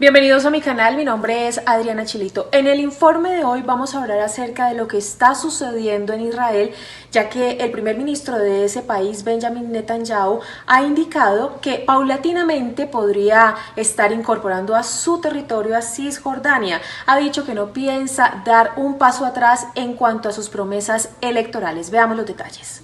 Bienvenidos a mi canal, mi nombre es Adriana Chilito. En el informe de hoy vamos a hablar acerca de lo que está sucediendo en Israel, ya que el primer ministro de ese país, Benjamin Netanyahu, ha indicado que paulatinamente podría estar incorporando a su territorio a Cisjordania. Ha dicho que no piensa dar un paso atrás en cuanto a sus promesas electorales. Veamos los detalles.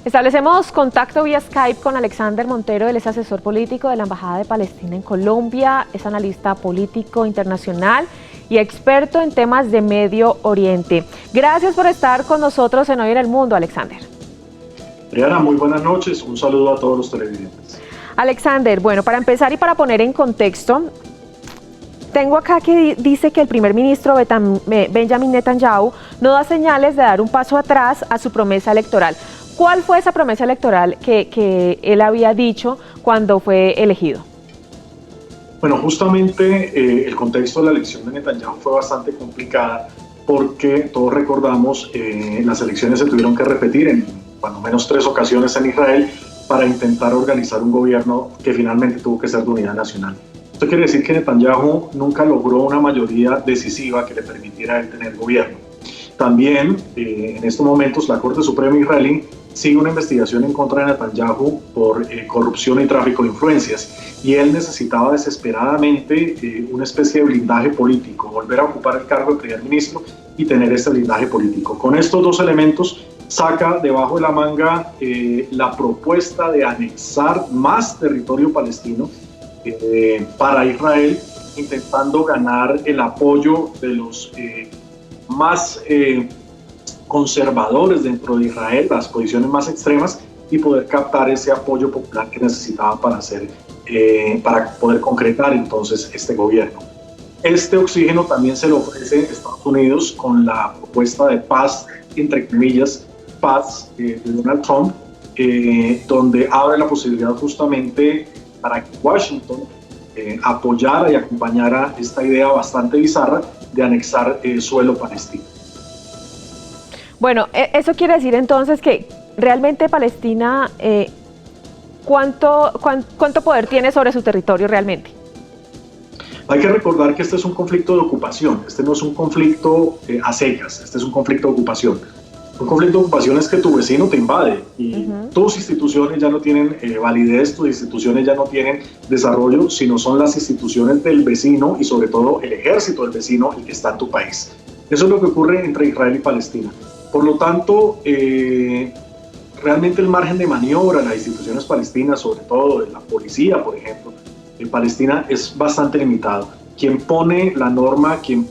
Establecemos contacto vía Skype con Alexander Montero, él es asesor político de la Embajada de Palestina en Colombia, es analista político internacional y experto en temas de Medio Oriente. Gracias por estar con nosotros en Hoy en el Mundo, Alexander. Adriana, muy buenas noches, un saludo a todos los televidentes. Alexander, bueno, para empezar y para poner en contexto, tengo acá que dice que el primer ministro Benjamin Netanyahu no da señales de dar un paso atrás a su promesa electoral. ¿Cuál fue esa promesa electoral que él había dicho cuando fue elegido? Bueno, justamente el contexto de la elección de Netanyahu fue bastante complicada porque todos recordamos las elecciones se tuvieron que repetir en cuando menos 3 ocasiones en Israel para intentar organizar un gobierno que finalmente tuvo que ser de unidad nacional. Esto quiere decir que Netanyahu nunca logró una mayoría decisiva que le permitiera a él tener gobierno. También en estos momentos la Corte Suprema israelí sigue una investigación en contra de Netanyahu por corrupción y tráfico de influencias y él necesitaba desesperadamente una especie de blindaje político, volver a ocupar el cargo de primer ministro y tener este blindaje político. Con estos dos elementos saca debajo de la manga la propuesta de anexar más territorio palestino para Israel, intentando ganar el apoyo de los más conservadores dentro de Israel, las posiciones más extremas, y poder captar ese apoyo popular que necesitaba para poder concretar entonces este gobierno. Este oxígeno también se lo ofrece Estados Unidos con la propuesta de paz, entre comillas, paz de Donald Trump, donde abre la posibilidad justamente para que Washington apoyara y acompañara esta idea bastante bizarra de anexar suelo palestino. Bueno, eso quiere decir entonces que realmente Palestina, ¿cuánto poder tiene sobre su territorio realmente? Hay que recordar que este es un conflicto de ocupación, este no es un conflicto a secas, este es un conflicto de ocupación. Un conflicto de ocupación es que tu vecino te invade y tus instituciones ya no tienen validez, tus instituciones ya no tienen desarrollo, sino son las instituciones del vecino y sobre todo el ejército del vecino el que está en tu país. Eso es lo que ocurre entre Israel y Palestina. Por lo tanto, realmente el margen de maniobra en las instituciones palestinas, sobre todo en la policía, por ejemplo, en Palestina es bastante limitado. Quien pone la norma, quien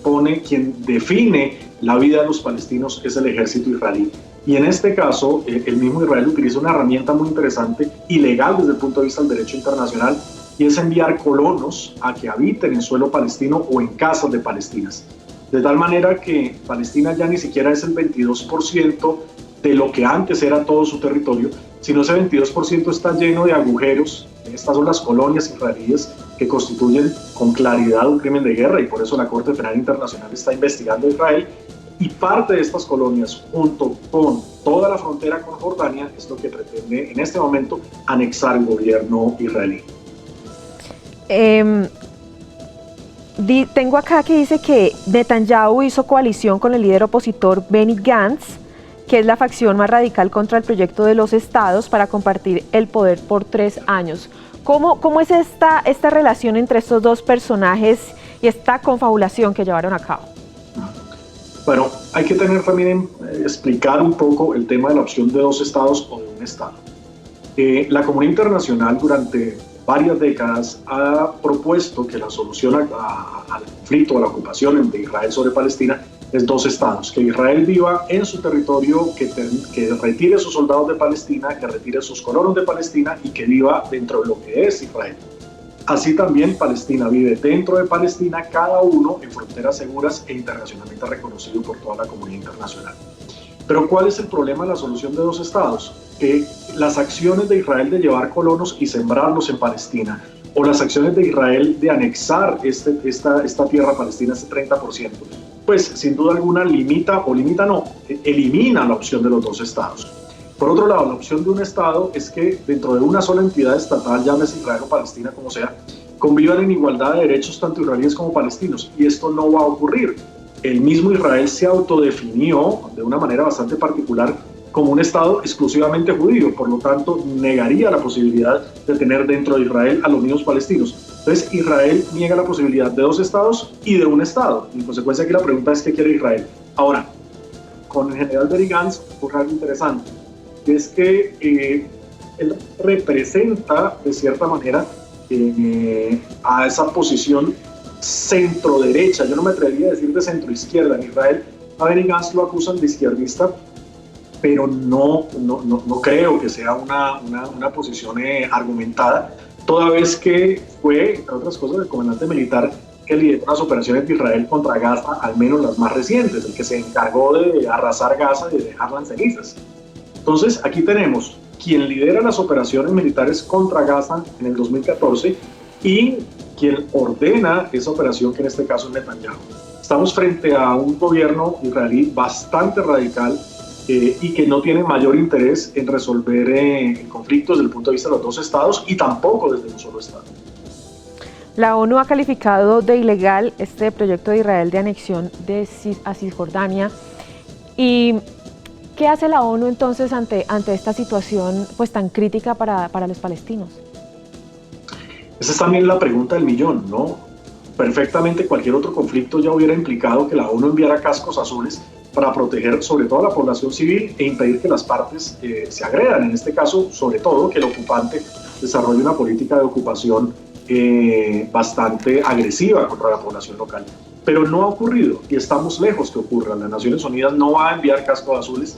define la vida de los palestinos es el ejército israelí. Y en este caso, el mismo Israel utiliza una herramienta muy interesante, ilegal desde el punto de vista del derecho internacional, y es enviar colonos a que habiten en suelo palestino o en casas de palestinas. De tal manera que Palestina ya ni siquiera es el 22% de lo que antes era todo su territorio, sino ese 22% está lleno de agujeros. Estas son las colonias israelíes que constituyen con claridad un crimen de guerra y por eso la Corte Penal Internacional está investigando a Israel. Y parte de estas colonias, junto con toda la frontera con Jordania, es lo que pretende en este momento anexar el gobierno israelí. Tengo acá que dice que Netanyahu hizo coalición con el líder opositor Benny Gantz, que es la facción más radical contra el proyecto de los estados para compartir el poder por 3 años. ¿Cómo es esta relación entre estos dos personajes y esta confabulación que llevaron a cabo? Bueno, hay que explicar un poco el tema de la opción de 2 estados o de un estado. La comunidad internacional durante varias décadas ha propuesto que la solución al conflicto, a la ocupación de Israel sobre Palestina es 2 estados, que Israel viva en su territorio, que retire sus soldados de Palestina, que retire sus colonos de Palestina y que viva dentro de lo que es Israel. Así también Palestina vive dentro de Palestina, cada uno en fronteras seguras e internacionalmente reconocido por toda la comunidad internacional. Pero ¿cuál es el problema de la solución de 2 estados? Que las acciones de Israel de llevar colonos y sembrarlos en Palestina, o las acciones de Israel de anexar esta tierra palestina, este 30%, pues sin duda alguna elimina la opción de los 2 estados. Por otro lado, la opción de un Estado es que dentro de una sola entidad estatal, llámese Israel o Palestina, como sea, convivan en igualdad de derechos tanto israelíes como palestinos. Y esto no va a ocurrir. El mismo Israel se autodefinió de una manera bastante particular como un Estado exclusivamente judío, por lo tanto negaría la posibilidad de tener dentro de Israel a los mismos palestinos. Entonces Israel niega la posibilidad de dos Estados y de un Estado. En consecuencia aquí la pregunta es ¿qué quiere Israel? Ahora, con el general Benny Gantz ocurre algo interesante, que es que él representa de cierta manera a esa posición centro-derecha, yo no me atrevería a decir de centro-izquierda. En Israel a Benny Gantz lo acusan de izquierdista, pero no creo que sea una posición argumentada, toda vez que fue, entre otras cosas, el comandante militar que lideró las operaciones de Israel contra Gaza, al menos las más recientes, el que se encargó de arrasar Gaza y de dejarla en cenizas. Entonces, aquí tenemos quien lidera las operaciones militares contra Gaza en el 2014 y quien ordena esa operación, que en este caso es Netanyahu. Estamos frente a un gobierno israelí bastante radical y que no tiene mayor interés en resolver conflictos desde el punto de vista de los dos estados y tampoco desde un solo estado. La ONU ha calificado de ilegal este proyecto de Israel de anexión a Cisjordania. ¿Y qué hace la ONU entonces ante esta situación pues tan crítica para los palestinos? Esa es también la pregunta del millón, ¿no? Perfectamente cualquier otro conflicto ya hubiera implicado que la ONU enviara cascos azules para proteger sobre todo a la población civil e impedir que las partes se agredan. En este caso, sobre todo, que el ocupante desarrolle una política de ocupación bastante agresiva contra la población local. Pero no ha ocurrido y estamos lejos que ocurra. Las Naciones Unidas no va a enviar cascos azules,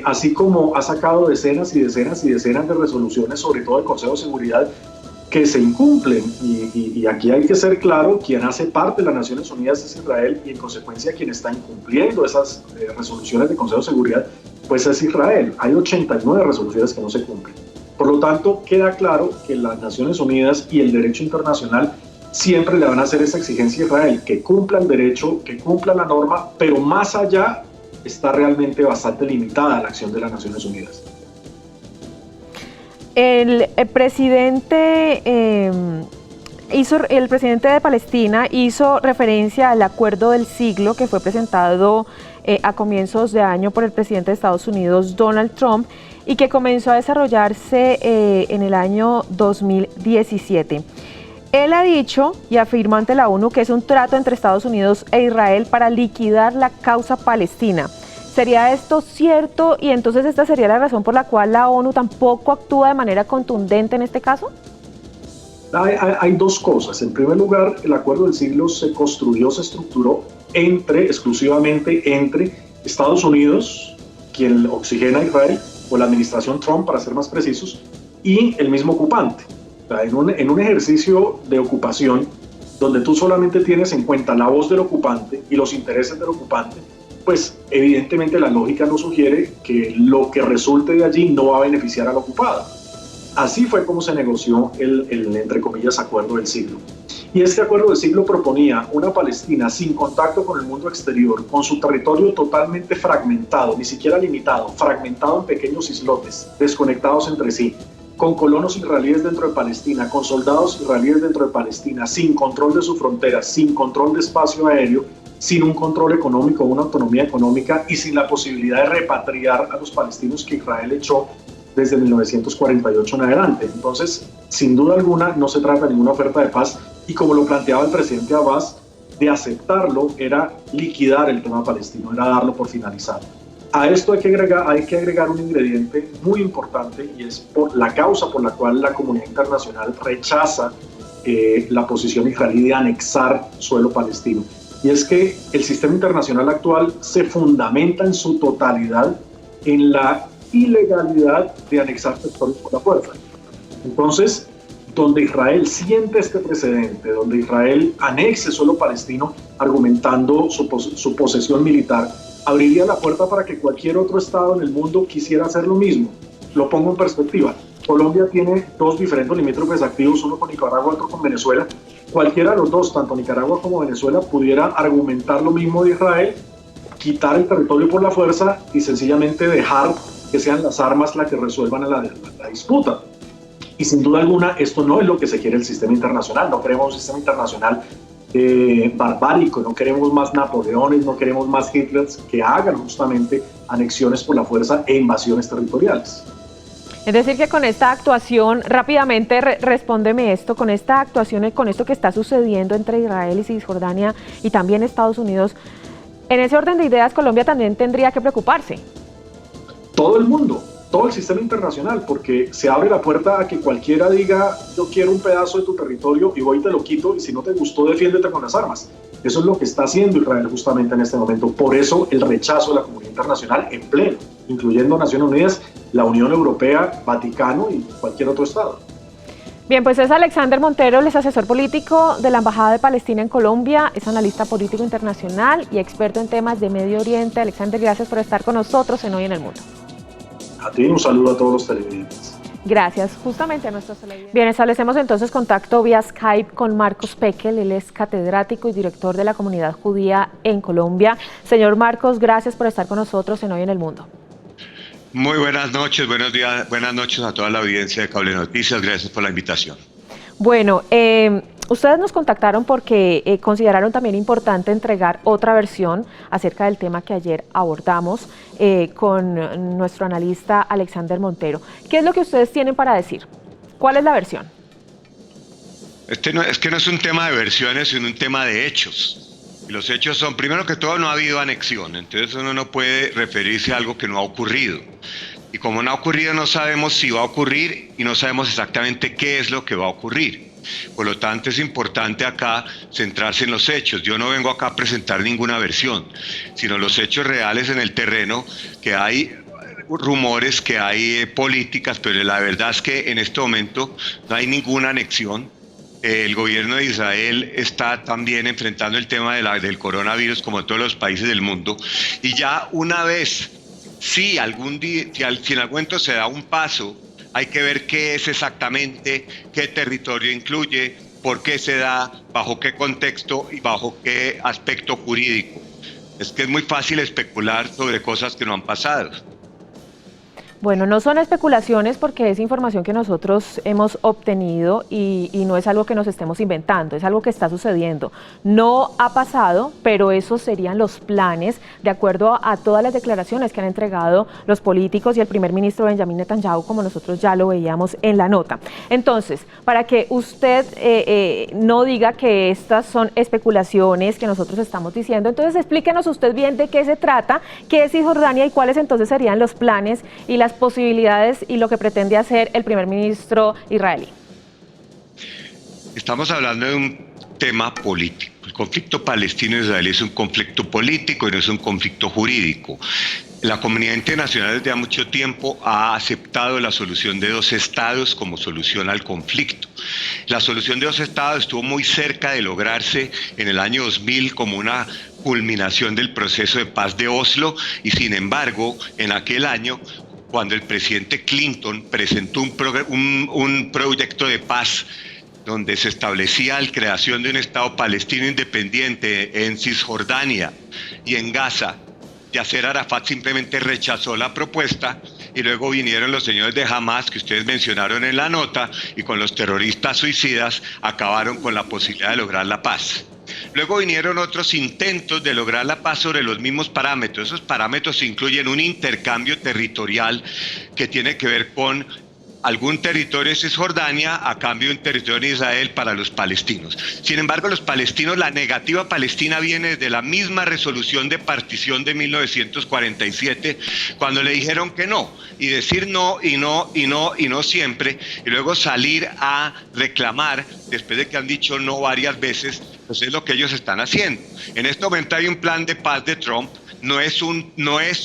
así como ha sacado decenas y decenas y decenas de resoluciones, sobre todo del Consejo de Seguridad, que se incumplen, y aquí hay que ser claro, quien hace parte de las Naciones Unidas es Israel, y en consecuencia quien está incumpliendo esas resoluciones del Consejo de Seguridad pues es Israel. Hay 89 resoluciones que no se cumplen. Por lo tanto, queda claro que las Naciones Unidas y el derecho internacional siempre le van a hacer esa exigencia a Israel, que cumpla el derecho, que cumpla la norma, pero más allá está realmente bastante limitada la acción de las Naciones Unidas. El presidente de Palestina hizo referencia al acuerdo del siglo que fue presentado a comienzos de año por el presidente de Estados Unidos, Donald Trump, y que comenzó a desarrollarse en el año 2017. Él ha dicho y afirmó ante la ONU que es un trato entre Estados Unidos e Israel para liquidar la causa palestina. ¿Sería esto cierto? Y entonces esta sería la razón por la cual la ONU tampoco actúa de manera contundente en este caso. Hay dos cosas. En primer lugar, el acuerdo del siglo se construyó, se estructuró exclusivamente entre Estados Unidos, quien oxigena a Israel, o la administración Trump, para ser más precisos, y el mismo ocupante. En un ejercicio de ocupación, donde tú solamente tienes en cuenta la voz del ocupante y los intereses del ocupante, pues evidentemente la lógica nos sugiere que lo que resulte de allí no va a beneficiar al ocupado. Así fue como se negoció el entre comillas, acuerdo del siglo. Y este acuerdo del siglo proponía una Palestina sin contacto con el mundo exterior, con su territorio totalmente fragmentado, ni siquiera limitado, fragmentado en pequeños islotes, desconectados entre sí, con colonos israelíes dentro de Palestina, con soldados israelíes dentro de Palestina, sin control de sus fronteras, sin control de espacio aéreo, sin un control económico, una autonomía económica y sin la posibilidad de repatriar a los palestinos que Israel echó desde 1948 en adelante. Entonces, sin duda alguna, no se trata de ninguna oferta de paz y como lo planteaba el presidente Abbas, de aceptarlo era liquidar el tema palestino, era darlo por finalizado. A esto hay que agregar un ingrediente muy importante y es la causa por la cual la comunidad internacional rechaza la posición israelí de anexar suelo palestino. Y es que el sistema internacional actual se fundamenta en su totalidad en la ilegalidad de anexar territorios por la fuerza. Entonces, donde Israel siente este precedente, donde Israel anexe suelo palestino argumentando su posesión militar, abriría la puerta para que cualquier otro estado en el mundo quisiera hacer lo mismo. Lo pongo en perspectiva. Colombia tiene dos diferentes limítrofes activos, uno con Nicaragua, otro con Venezuela. Cualquiera de los dos, tanto Nicaragua como Venezuela, pudiera argumentar lo mismo de Israel, quitar el territorio por la fuerza y sencillamente dejar que sean las armas las que resuelvan la disputa. Y sin duda alguna, esto no es lo que se quiere el sistema internacional. No queremos un sistema internacional barbárico, no queremos más Napoleones, no queremos más Hitlers que hagan justamente anexiones por la fuerza e invasiones territoriales. Es decir, que con esta actuación, rápidamente respóndeme esto, con esta actuación, con esto que está sucediendo entre Israel y Cisjordania y también Estados Unidos, en ese orden de ideas, Colombia también tendría que preocuparse. Todo el mundo, todo el sistema internacional, porque se abre la puerta a que cualquiera diga: yo quiero un pedazo de tu territorio y voy y te lo quito, y si no te gustó, defiéndete con las armas. Eso es lo que está haciendo Israel justamente en este momento. Por eso el rechazo de la comunidad internacional en pleno, incluyendo Naciones Unidas, la Unión Europea, Vaticano y cualquier otro estado. Bien, pues es Alexander Montero, él es asesor político de la Embajada de Palestina en Colombia, es analista político internacional y experto en temas de Medio Oriente. Alexander, gracias por estar con nosotros en Hoy en el Mundo. A ti, un saludo a todos los televidentes. Gracias, justamente a nuestros televidentes. Bien, establecemos entonces contacto vía Skype con Marcos Pekel, él es catedrático y director de la comunidad judía en Colombia. Señor Marcos, gracias por estar con nosotros en Hoy en el Mundo. Muy buenas noches, buenos días, buenas noches a toda la audiencia de Cable Noticias, gracias por la invitación. Bueno, ustedes nos contactaron porque consideraron también importante entregar otra versión acerca del tema que ayer abordamos con nuestro analista Alexander Montero. ¿Qué es lo que ustedes tienen para decir? ¿Cuál es la versión? Es que no es un tema de versiones, sino un tema de hechos. Y los hechos son, primero que todo, no ha habido anexión, entonces uno no puede referirse a algo que no ha ocurrido. Y como no ha ocurrido, no sabemos si va a ocurrir y no sabemos exactamente qué es lo que va a ocurrir. Por lo tanto, es importante acá centrarse en los hechos. Yo no vengo acá a presentar ninguna versión, sino los hechos reales en el terreno, que hay rumores, que hay políticas, pero la verdad es que en este momento no hay ninguna anexión. El gobierno de Israel está también enfrentando el tema del coronavirus como todos los países del mundo. Y ya una vez, si en algún momento se da un paso, hay que ver qué es exactamente, qué territorio incluye, por qué se da, bajo qué contexto y bajo qué aspecto jurídico. Es que es muy fácil especular sobre cosas que no han pasado. Bueno, no son especulaciones porque es información que nosotros hemos obtenido y no es algo que nos estemos inventando, es algo que está sucediendo. No ha pasado, pero esos serían los planes de acuerdo a todas las declaraciones que han entregado los políticos y el primer ministro Benjamin Netanyahu, como nosotros ya lo veíamos en la nota. Entonces, para que usted no diga que estas son especulaciones que nosotros estamos diciendo, entonces explíquenos usted bien de qué se trata, qué es Cisjordania y cuáles entonces serían los planes y las posibilidades y lo que pretende hacer el primer ministro israelí. Estamos hablando de un tema político. El conflicto palestino-israelí es un conflicto político y no es un conflicto jurídico. La comunidad internacional desde hace mucho tiempo ha aceptado la solución de dos estados como solución al conflicto. La solución de dos estados estuvo muy cerca de lograrse en el año 2000 como una culminación del proceso de paz de Oslo y sin embargo en aquel año, cuando el presidente Clinton presentó un proyecto de paz donde se establecía la creación de un Estado palestino independiente en Cisjordania y en Gaza, Yasser Arafat simplemente rechazó la propuesta y luego vinieron los señores de Hamas que ustedes mencionaron en la nota y con los terroristas suicidas acabaron con la posibilidad de lograr la paz. Luego vinieron otros intentos de lograr la paz sobre los mismos parámetros. Esos parámetros incluyen un intercambio territorial que tiene que ver con algún territorio de Cisjordania a cambio de un territorio de Israel para los palestinos. Sin embargo, los palestinos, la negativa palestina viene desde la misma resolución de partición de 1947, cuando le dijeron que no, y decir no, y no, y no, y no siempre, y luego salir a reclamar, después de que han dicho no varias veces, pues es lo que ellos están haciendo. En este momento hay un plan de paz de Trump. No es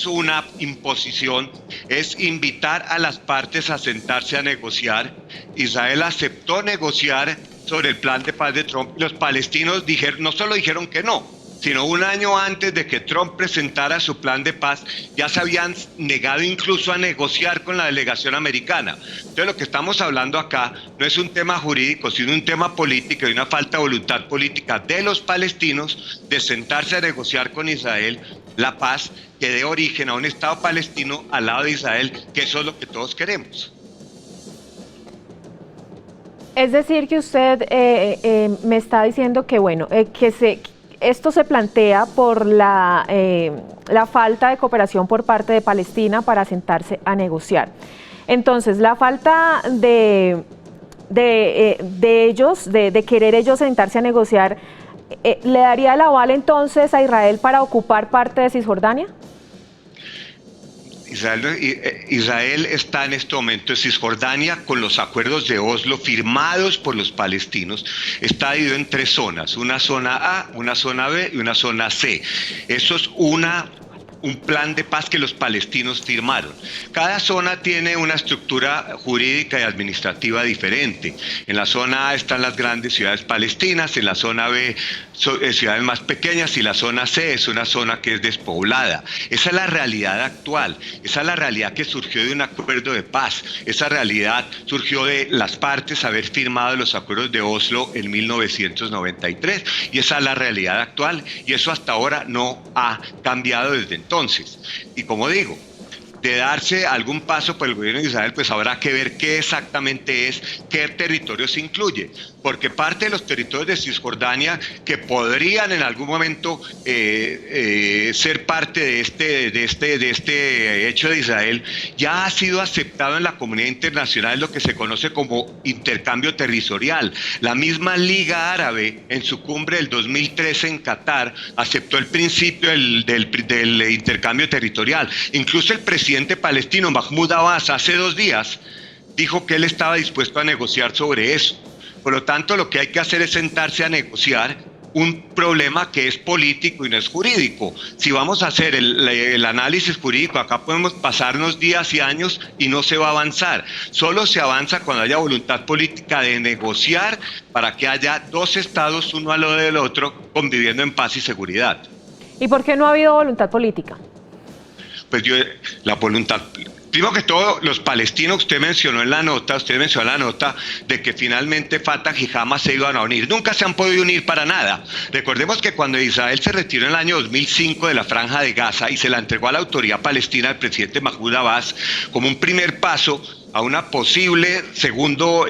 una imposición, es invitar a las partes a sentarse a negociar. Israel aceptó negociar sobre el plan de paz de Trump. Los palestinos no solo dijeron que no, sino un año antes de que Trump presentara su plan de paz, ya se habían negado incluso a negociar con la delegación americana. Entonces lo que estamos hablando acá no es un tema jurídico, sino un tema político y una falta de voluntad política de los palestinos de sentarse a negociar con Israel la paz que dé origen a un Estado palestino al lado de Israel, que eso es lo que todos queremos. Es decir, que usted me está diciendo que, bueno, esto se plantea por la falta de cooperación por parte de Palestina para sentarse a negociar. Entonces, la falta de ellos, de querer ellos sentarse a negociar, ¿le daría el aval entonces a Israel para ocupar parte de Cisjordania? Israel está en este momento en Cisjordania con los acuerdos de Oslo firmados por los palestinos. Está dividido en 3 zonas, una zona A, una zona B y una zona C. Eso es un plan de paz que los palestinos firmaron. Cada zona tiene una estructura jurídica y administrativa diferente. En la zona A están las grandes ciudades palestinas, en la zona B ciudades más pequeñas y la zona C es una zona que es despoblada. Esa es la realidad actual, esa es la realidad que surgió de un acuerdo de paz, esa realidad surgió de las partes haber firmado los acuerdos de Oslo en 1993 y esa es la realidad actual y eso hasta ahora no ha cambiado desde entonces. Y como digo, de darse algún paso por el gobierno de Israel, pues habrá que ver qué exactamente es, qué territorio se incluye, porque parte de los territorios de Cisjordania que podrían en algún momento ser parte de este hecho de Israel, ya ha sido aceptado en la comunidad internacional, lo que se conoce como intercambio territorial. La misma Liga Árabe, en su cumbre del 2013 en Qatar, aceptó el principio del intercambio territorial. Incluso el presidente palestino Mahmoud Abbas hace 2 días dijo que él estaba dispuesto a negociar sobre eso. Por lo tanto, lo que hay que hacer es sentarse a negociar un problema que es político y no es jurídico. Si vamos a hacer el análisis jurídico, acá podemos pasarnos días y años y no se va a avanzar. Solo se avanza cuando haya voluntad política de negociar para que haya 2 estados, uno al lado del otro, conviviendo en paz y seguridad. ¿Y por qué no ha habido voluntad política? Pues la voluntad, primero que todo, los palestinos, usted mencionó en la nota de que finalmente Fatah y Hamas se iban a unir. Nunca se han podido unir para nada. Recordemos que cuando Israel se retiró en el año 2005 de la Franja de Gaza y se la entregó a la autoridad palestina, el presidente Mahmoud Abbas, como un primer paso a una posible segundo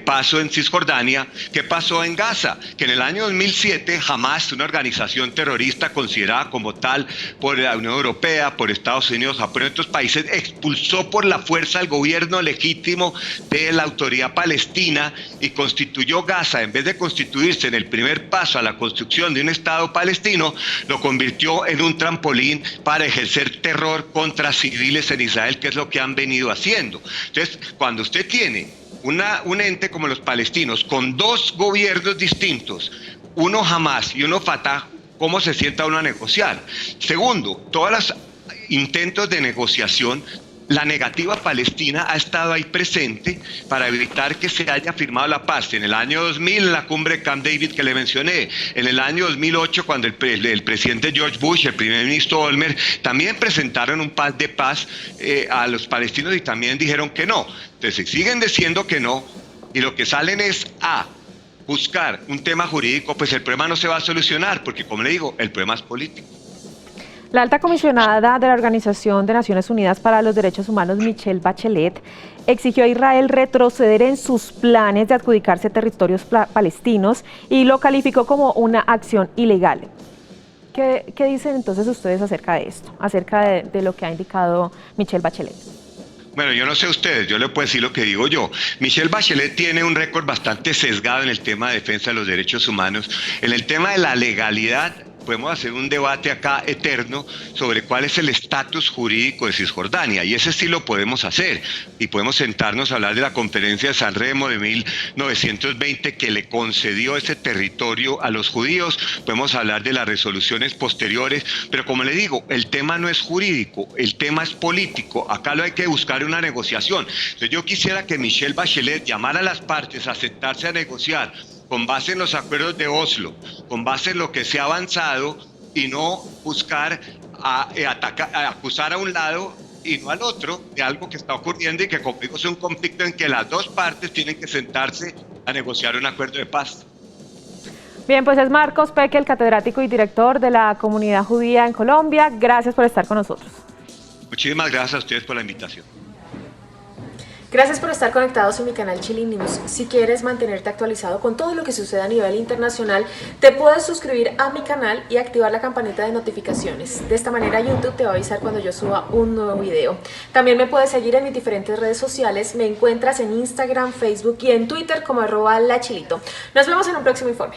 paso en Cisjordania. ¿Qué pasó en Gaza? Que en el año 2007 Hamas, una organización terrorista considerada como tal por la Unión Europea, por Estados Unidos, Japón y otros países, expulsó por la fuerza al gobierno legítimo de la autoridad palestina y constituyó Gaza, en vez de constituirse en el primer paso a la construcción de un Estado palestino, lo convirtió en un trampolín para ejercer terror contra civiles en Israel, que es lo que han venido haciendo. Entonces, cuando usted tiene un ente como los palestinos con 2 gobiernos distintos, uno Hamas y uno Fatah, ¿cómo se sienta uno a negociar? Segundo, todos los intentos de negociación, la negativa palestina ha estado ahí presente para evitar que se haya firmado la paz. En el año 2000, en la cumbre de Camp David que le mencioné, en el año 2008, cuando el presidente George Bush, el primer ministro Olmert, también presentaron un pacto de paz a los palestinos y también dijeron que no. Entonces siguen diciendo que no y lo que salen es a buscar un tema jurídico, pues el problema no se va a solucionar porque, como le digo, el problema es político. La alta comisionada de la Organización de Naciones Unidas para los Derechos Humanos, Michelle Bachelet, exigió a Israel retroceder en sus planes de adjudicarse territorios palestinos y lo calificó como una acción ilegal. ¿Qué dicen entonces ustedes acerca de esto, acerca de lo que ha indicado Michelle Bachelet? Bueno, yo no sé ustedes, yo le puedo decir lo que digo yo. Michelle Bachelet tiene un récord bastante sesgado en el tema de defensa de los derechos humanos. En el tema de la legalidad, podemos hacer un debate acá eterno sobre cuál es el estatus jurídico de Cisjordania, y ese sí lo podemos hacer, y podemos sentarnos a hablar de la conferencia de San Remo de 1920 que le concedió ese territorio a los judíos, podemos hablar de las resoluciones posteriores, pero como le digo, el tema no es jurídico, el tema es político, acá lo hay que buscar una negociación. Entonces yo quisiera que Michelle Bachelet llamara a las partes a sentarse a negociar, con base en los acuerdos de Oslo, con base en lo que se ha avanzado y no buscar acusar a un lado y no al otro de algo que está ocurriendo y que conmigo es un conflicto en que las 2 partes tienen que sentarse a negociar un acuerdo de paz. Bien, pues es Marcos Peque, el catedrático y director de la comunidad judía en Colombia. Gracias por estar con nosotros. Muchísimas gracias a ustedes por la invitación. Gracias por estar conectados en mi canal Chile News. Si quieres mantenerte actualizado con todo lo que sucede a nivel internacional, te puedes suscribir a mi canal y activar la campanita de notificaciones. De esta manera YouTube te va a avisar cuando yo suba un nuevo video. También me puedes seguir en mis diferentes redes sociales. Me encuentras en Instagram, Facebook y en Twitter como @lachilito. Nos vemos en un próximo informe.